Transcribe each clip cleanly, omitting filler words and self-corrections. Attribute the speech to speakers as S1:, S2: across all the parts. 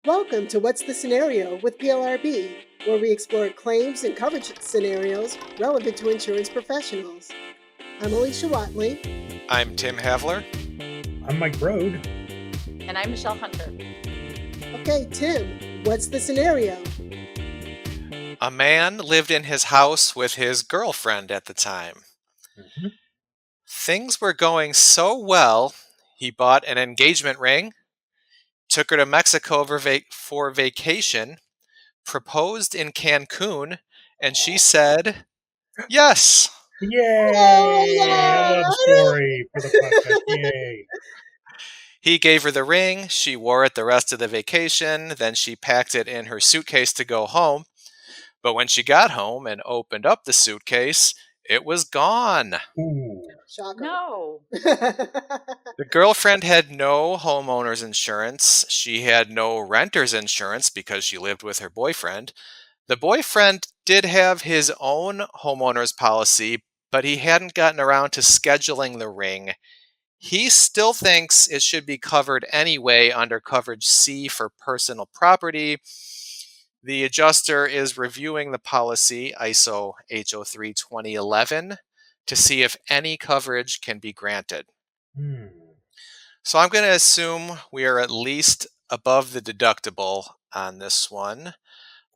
S1: Welcome to What's the Scenario with PLRB, where we explore claims and coverage scenarios relevant to insurance professionals. I'm Alicia Watley.
S2: I'm Tim Havler.
S3: I'm Mike Broad.
S4: And I'm Michelle Hunter.
S1: Okay, Tim, what's the scenario?
S2: A man lived in his house with his girlfriend at the time.
S3: Mm-hmm.
S2: Things were going so well, he bought an engagement ring, took her to Mexico for vacation, proposed in Cancun, and she said, yes.
S3: Yay! A love story for the podcast. Yay!
S2: He gave her the ring, she wore it the rest of the vacation, then she packed it in her suitcase to go home. But when she got home and opened up the suitcase, it was gone.
S3: Ooh.
S1: Shocker.
S4: No.
S2: The girlfriend had no homeowner's insurance. She had no renter's insurance because she lived with her boyfriend. The boyfriend did have his own homeowner's policy, but he hadn't gotten around to scheduling the ring. He still thinks it should be covered anyway under coverage C for personal property. The adjuster is reviewing the policy, ISO HO3 2011, to see if any coverage can be granted. So I'm going to assume we are at least above the deductible on this one.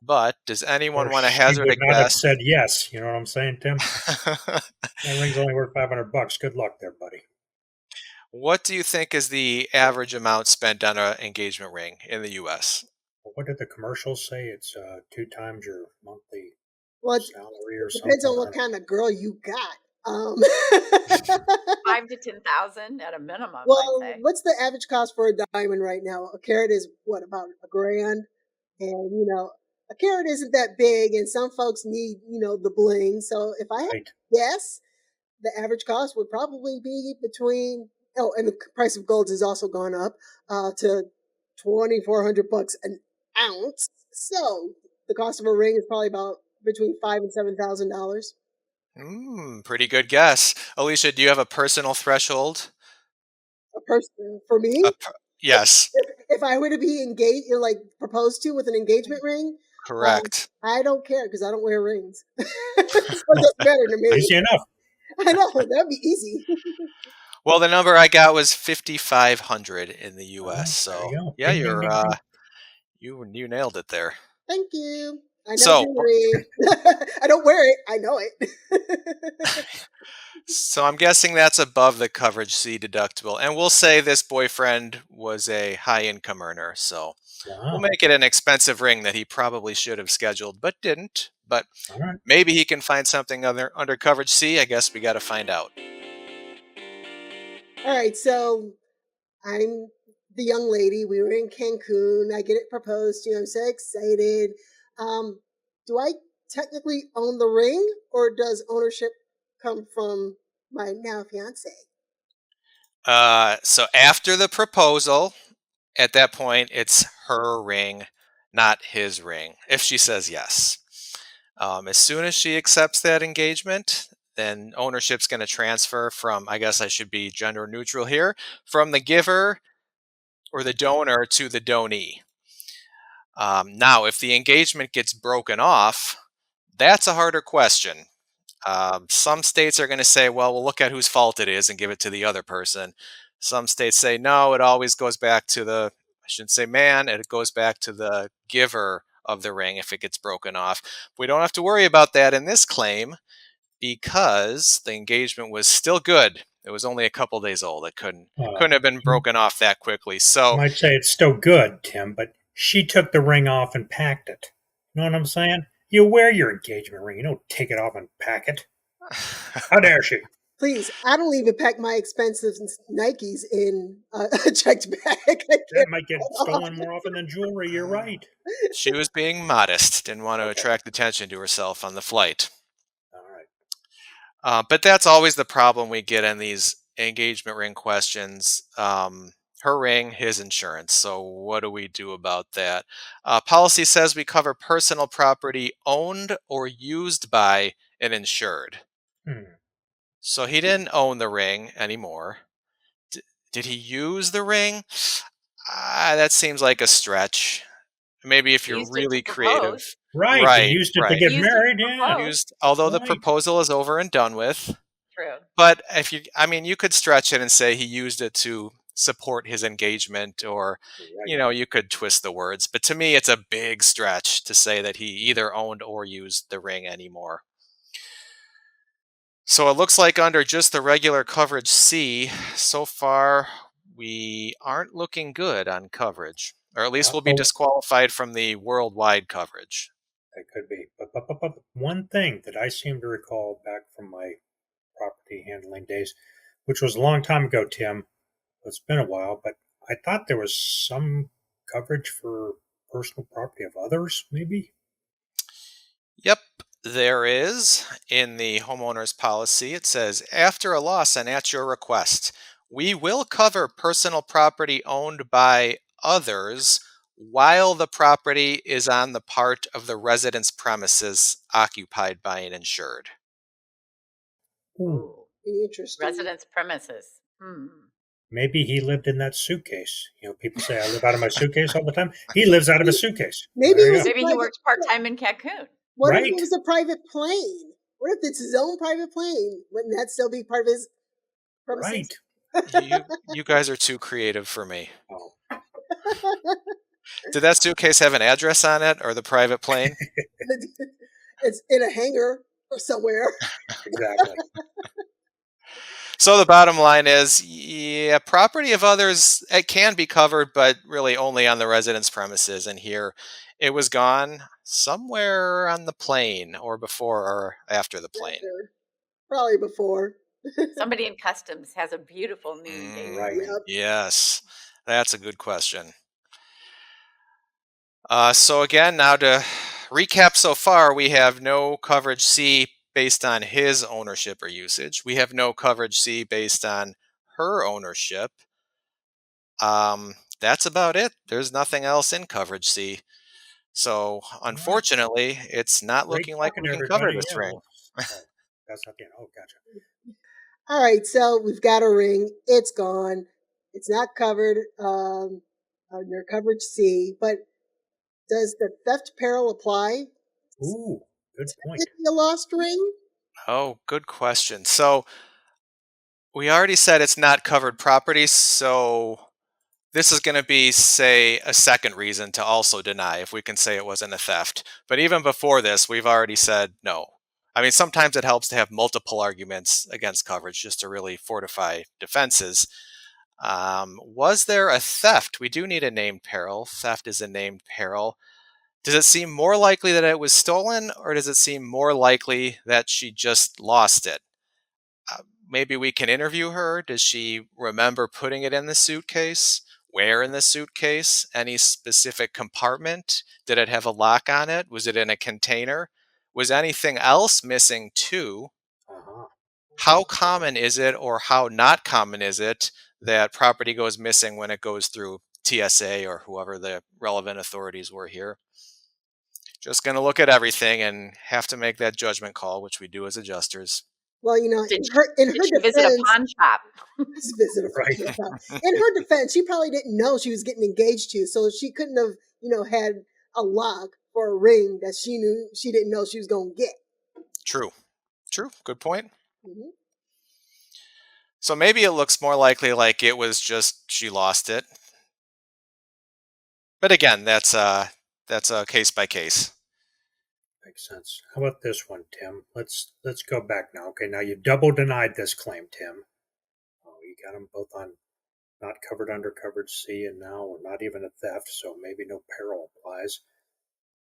S2: But does anyone want to hazard a
S3: guess? She would not have said yes. You know what I'm saying, Tim? That ring's only worth $500. Good luck there, buddy.
S2: What do you think is the average amount spent on an engagement ring in the U.S.?
S3: What did the commercials say? It's 2 times your monthly salary or something.
S1: Depends on what kind of girl you got.
S4: 5 to 10,000 at a minimum.
S1: Well,
S4: I'd say.
S1: What's the average cost for a diamond right now? A carat is what, about $1,000? And a carat isn't that big, and some folks need the bling. So if I had to guess, the average cost would probably be between and the price of gold has also gone up to $2,400 an ounce. So the cost of a ring is probably about between $5,000 and $7,000.
S2: Pretty good guess. Alicia, do you have a personal threshold?
S1: A person for me?
S2: Yes.
S1: If I were to be engaged, proposed to with an engagement ring,
S2: correct.
S1: I don't care because I don't wear rings. So it doesn't matter to me.
S3: Easy enough.
S1: I know, that'd be easy.
S2: Well, the number I got was 5,500 in the U.S. So
S3: you
S2: yeah, you nailed it there.
S1: Thank you. I know jewelry. I don't wear it. I know it.
S2: So I'm guessing that's above the coverage C deductible. And we'll say this boyfriend was a high-income earner. So we'll make it an expensive ring that he probably should have scheduled, but didn't. But maybe he can find something under coverage C. I guess we got to find out.
S1: All right. So I'm the young lady. We were in Cancun. I get it proposed to. I'm so excited. Do I technically own the ring, or does ownership come from my now fiance?
S2: So after the proposal, at that point, it's her ring, not his ring, if she says yes. As soon as she accepts that engagement, then ownership's going to transfer from, I guess I should be gender neutral here, from the giver or the donor to the donee. Now, if the engagement gets broken off, that's a harder question. Some states are going to say, well, we'll look at whose fault it is and give it to the other person. Some states say, no, it always goes back to I shouldn't say man, it goes back to the giver of the ring if it gets broken off. We don't have to worry about that in this claim because the engagement was still good. It was only a couple days old. It couldn't have been broken off that quickly. So
S3: I might say it's still good, Tim, but she took the ring off and packed it. You know what I'm saying? You wear your engagement ring. You don't take it off and pack it. How dare she?
S1: Please, I don't even pack my expensive Nikes in a checked bag.
S3: That might get stolen more often than jewelry. You're right.
S2: She was being modest. Didn't want to attract attention to herself on the flight.
S3: All right.
S2: But that's always the problem we get in these engagement ring questions. Her ring, his insurance. So what do we do about that? Policy says we cover personal property owned or used by an insured. So he didn't own the ring anymore. Did he use the ring? That seems like a stretch. maybe if
S4: He
S2: you're
S4: used it to
S2: really creative.
S4: propose.
S3: Right. They
S2: Right,
S3: used it to
S2: right.
S3: get
S4: He used it to
S3: married. Yeah.
S4: propose.
S2: Although the
S3: Right.
S2: proposal is over and done with.
S4: True.
S2: But you could stretch it and say he used it to support his engagement, or,
S3: Right.
S2: you could twist the words. But to me, it's a big stretch to say that he either owned or used the ring anymore. So it looks like under just the regular coverage C, so far we aren't looking good on coverage, or at least we'll be
S3: Oh,
S2: disqualified from the worldwide coverage.
S3: that could be. But one thing that I seem to recall back from my property handling days, which was a long time ago, Tim. It's been a while, but I thought there was some coverage for personal property of others, maybe?
S2: Yep, there is. In the homeowner's policy, it says, after a loss and at your request, we will cover personal property owned by others while the property is on the part of the resident's premises occupied by an insured.
S3: Ooh,
S1: Interesting.
S4: Residence premises.
S3: maybe he lived in that suitcase. People say I live out of my suitcase all the time. He lives out of a suitcase.
S1: Maybe
S3: There
S1: it
S3: you
S1: was
S3: go.
S1: a
S4: Maybe he works part-time in Cancun.
S1: What if
S3: Right.
S1: it was a private plane? What if it's his own private plane? Wouldn't that still be part of his premises?
S3: Right.
S2: You guys are too creative for me.
S3: Oh,
S2: Did that suitcase have an address on it, or the private plane?
S1: It's in a hangar or somewhere.
S3: exactly.
S2: So the bottom line is, yeah, property of others, it can be covered, but really only on the resident's premises. And here, it was gone somewhere on the plane, or before or after the plane.
S1: After. Probably before.
S4: Somebody in customs has a beautiful new engagement
S3: Right.
S4: ring.
S1: Yep.
S2: Yes, that's a good question. So again, now to recap so far, we have no coverage C based on his ownership or usage. We have no coverage C based on her ownership. That's about it. There's nothing else in coverage C. So unfortunately, it's not
S3: Great
S2: looking like
S3: talking
S2: we
S3: to
S2: can cover
S3: everybody.
S2: this
S3: Yeah,
S2: ring.
S3: that's not the end. Oh, gotcha.
S1: All right, so we've got a ring. It's gone. It's not covered under coverage C, but does the theft peril apply?
S3: Ooh, good point.
S1: Is it a lost ring?
S2: Oh, good question. So we already said it's not covered property, so this is going to be, say, a second reason to also deny if we can say it wasn't a theft. But even before this, we've already said no. I mean, sometimes it helps to have multiple arguments against coverage just to really fortify defenses. Was there a theft? We do need a named peril. Theft is a named peril. Does it seem more likely that it was stolen, or does it seem more likely that she just lost it? Maybe we can interview her. Does she remember putting it in the suitcase? Where in the suitcase? Any specific compartment? Did it have a lock on it? Was it in a container? Was anything else missing too?
S3: Uh-huh.
S2: How common is it, or how not common is it, that property goes missing when it goes through TSA or whoever the relevant authorities were here? Just going to look at everything and have to make that judgment call, which we do as adjusters.
S1: Well, in
S4: Did
S1: her
S4: she visit a
S1: defense,
S4: pawn shop?
S1: visit a
S3: Right.
S1: pawn shop. In her defense, she probably didn't know she was getting engaged to, so she couldn't have, had a lock for a ring that she knew she didn't know she was going to get.
S2: True. Good point.
S1: Mm-hmm.
S2: So maybe it looks more likely like it was just she lost it. But again, that's a case by case.
S3: Makes sense. How about this one, Tim? Let's go back now. Okay, now you double denied this claim, Tim. Oh, you got them both on not covered under coverage C, and now not even a theft, so maybe no peril applies.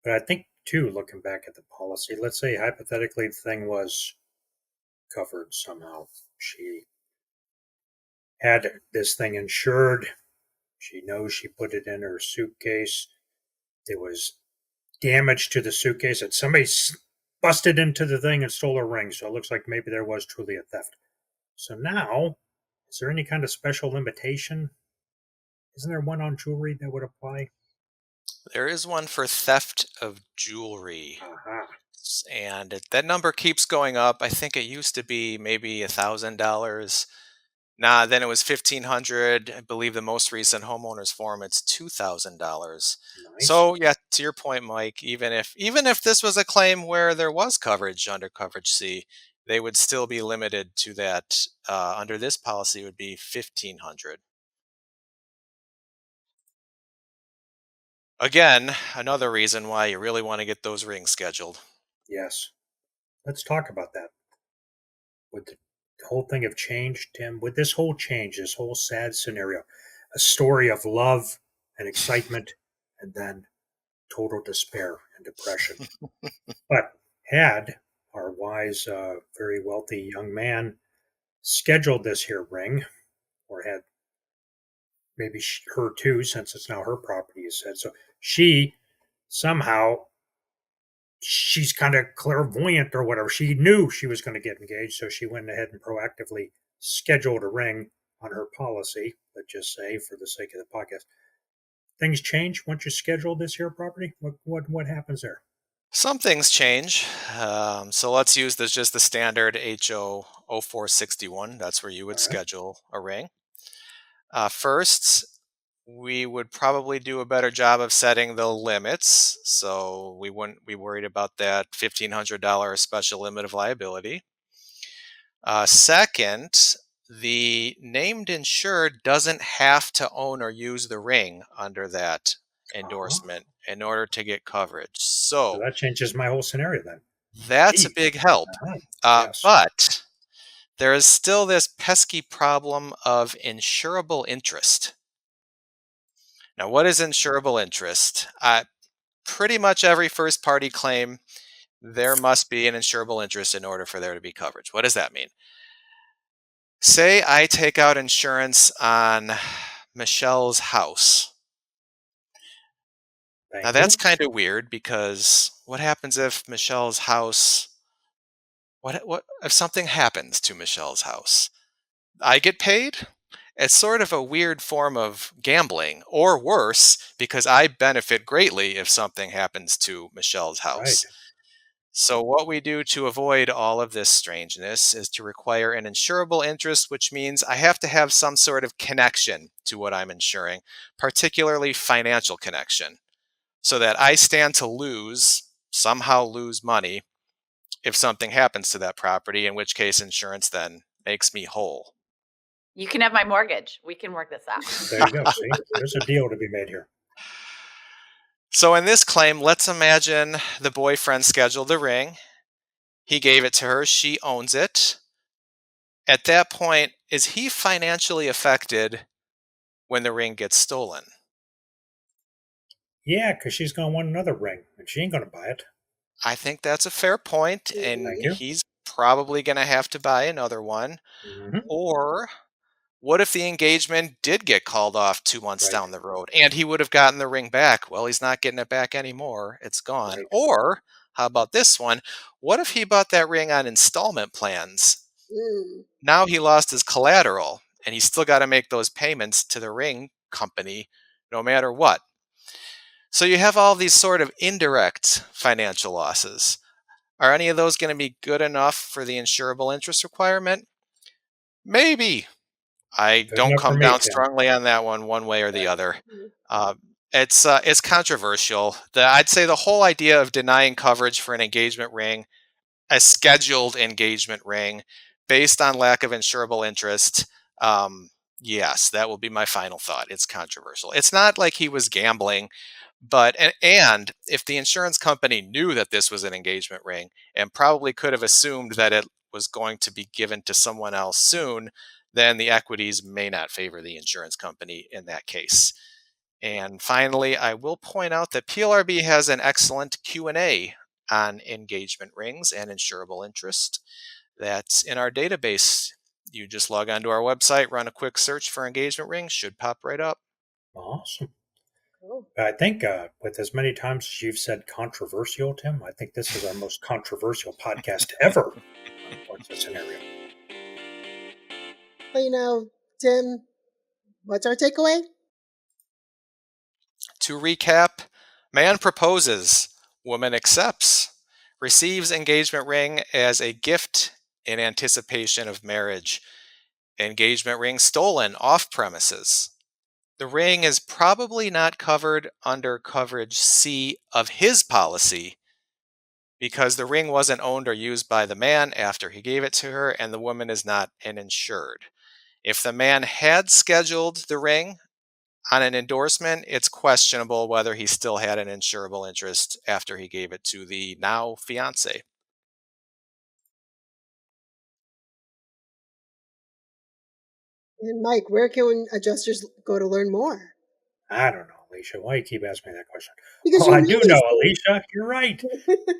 S3: But I think too, looking back at the policy, let's say hypothetically the thing was covered somehow. She had this thing insured. She knows she put it in her suitcase. There was damage to the suitcase that somebody busted into the thing and stole her ring. So it looks like maybe there was truly a theft. So now, is there any kind of special limitation? Isn't there one on jewelry that would apply?
S2: There is one for theft of jewelry.
S3: Uh-huh.
S2: And that number keeps going up. I think it used to be maybe $1,000. Nah, then it was $1,500. I believe the most recent homeowners form, it's $2,000.
S3: Nice.
S2: So yeah, to your point, Mike, even if this was a claim where there was coverage under coverage C, they would still be limited to that. Under this policy, it would be $1,500. Again, another reason why you really want to get those rings scheduled.
S3: Yes. Let's talk about that. Would the whole thing have changed, Tim? Would this whole change, this whole sad scenario, a story of love and excitement, and then total despair and depression? But had our wise, very wealthy young man scheduled this here ring, or had maybe her too, since it's now her property, you said. So she somehow, she's kind of clairvoyant or whatever. She knew she was going to get engaged, so she went ahead and proactively scheduled a ring on her policy. Let's just say, for the sake of the podcast, things change once you schedule this here property. What happens there?
S2: Some things change. So let's use just the standard HO 0461. That's where you would schedule a ring. First, we would probably do a better job of setting the limits, so we wouldn't be worried about that $1,500 special limit of liability. Second, the named insured doesn't have to own or use the ring under that endorsement in order to get coverage.
S3: So that changes my whole scenario then.
S2: That's a big help.
S3: Yes.
S2: But there is still this pesky problem of insurable interest. Now, what is insurable interest? Pretty much every first-party claim, there must be an insurable interest in order for there to be coverage. What does that mean? Say I take out insurance on Michelle's house. Now, that's kind of weird, because what happens if Michelle's house, what if something happens to Michelle's house? I get paid? It's sort of a weird form of gambling, or worse, because I benefit greatly if something happens to Michelle's house.
S3: Right.
S2: So what we do to avoid all of this strangeness is to require an insurable interest, which means I have to have some sort of connection to what I'm insuring, particularly financial connection, so that I stand to somehow lose money if something happens to that property, in which case insurance then makes me whole.
S4: You can have my mortgage. We can work this out.
S3: There you go. See, there's a deal to be made here.
S2: So in this claim, let's imagine the boyfriend scheduled the ring. He gave it to her. She owns it. At that point, is he financially affected when the ring gets stolen?
S3: Yeah, because she's going to want another ring, and she ain't going to buy it.
S2: I think that's a fair point, and he's probably going to have to buy another one.
S3: Mm-hmm.
S2: Or what if the engagement did get called off 2 months down the road and he would have gotten the ring back? Well, he's not getting it back anymore. It's gone.
S3: Right.
S2: Or how about this one? What if he bought that ring on installment plans? Now he lost his collateral, and he's still got to make those payments to the ring company no matter what. So you have all these sort of indirect financial losses. Are any of those going to be good enough for the insurable interest requirement? Maybe. I don't come down strongly on that one way or the other. It's controversial. I'd say the whole idea of denying coverage for an engagement ring, a scheduled engagement ring, based on lack of insurable interest, yes, that will be my final thought. It's controversial. It's not like he was gambling, but and if the insurance company knew that this was an engagement ring and probably could have assumed that it was going to be given to someone else soon, then the equities may not favor the insurance company in that case. And finally, I will point out that PLRB has an excellent Q&A on engagement rings and insurable interest. That's in our database. You just log onto our website, run a quick search for engagement rings, should pop right up.
S3: Awesome. Cool. I think with as many times as you've said controversial, Tim, I think this is our most controversial podcast ever. What's the scenario?
S1: Well, Tim, what's our takeaway?
S2: To recap, man proposes, woman accepts, receives engagement ring as a gift in anticipation of marriage. engagement ring stolen off premises. The ring is probably not covered under coverage C of his policy because the ring wasn't owned or used by the man after he gave it to her, and the woman is not an insured. If the man had scheduled the ring on an endorsement, it's questionable whether he still had an insurable interest after he gave it to the now fiancee.
S1: And Mike, where can adjusters go to learn more?
S3: I don't know, Alicia. Why you keep asking me that question?
S1: Because
S3: Oh,
S1: you
S3: I
S1: know
S3: do
S1: these
S3: know,
S1: things.
S3: Alicia. You're right.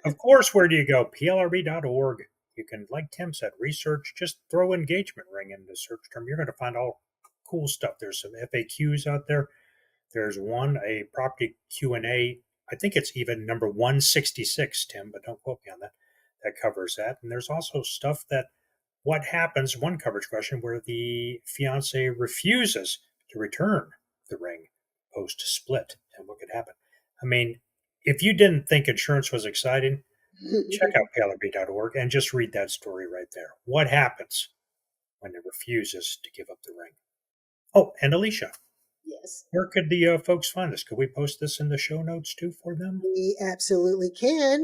S3: Of course, where do you go? plrb.org. You can, like Tim said, research. Just throw engagement ring into the search term. You're going to find all cool stuff. There's some FAQs out there. There's a property Q&A. I think it's even number 166, Tim, but don't quote me on that. That covers that. And there's also stuff that what happens, one coverage question, where the fiance refuses to return the ring post split and what could happen. I mean, if you didn't think insurance was exciting, check out plrb.org and just read that story right there. What happens when it refuses to give up the ring? Oh, and Alicia,
S1: Yes.
S3: where could the folks find this? Could we post this in the show notes too for them?
S1: We absolutely can.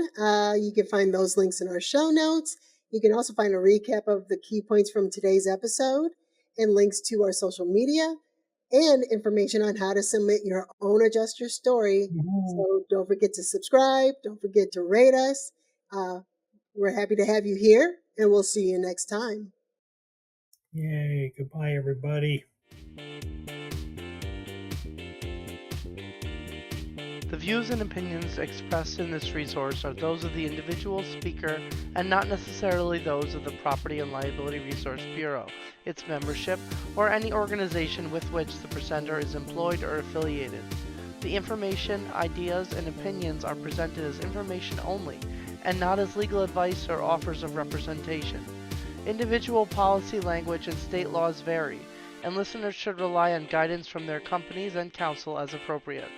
S1: You can find those links in our show notes. You can also find a recap of the key points from today's episode and links to our social media and information on how to submit your own adjuster story. So don't forget to subscribe. Don't forget to rate us. We're happy to have you here, and we'll see you next time.
S3: Yay. Goodbye, everybody.
S5: The views and opinions expressed in this resource are those of the individual speaker and not necessarily those of the Property and Liability Resource Bureau, its membership, or any organization with which the presenter is employed or affiliated. The information, ideas, and opinions are presented as information only and not as legal advice or offers of representation. Individual policy language and state laws vary, and listeners should rely on guidance from their companies and counsel as appropriate.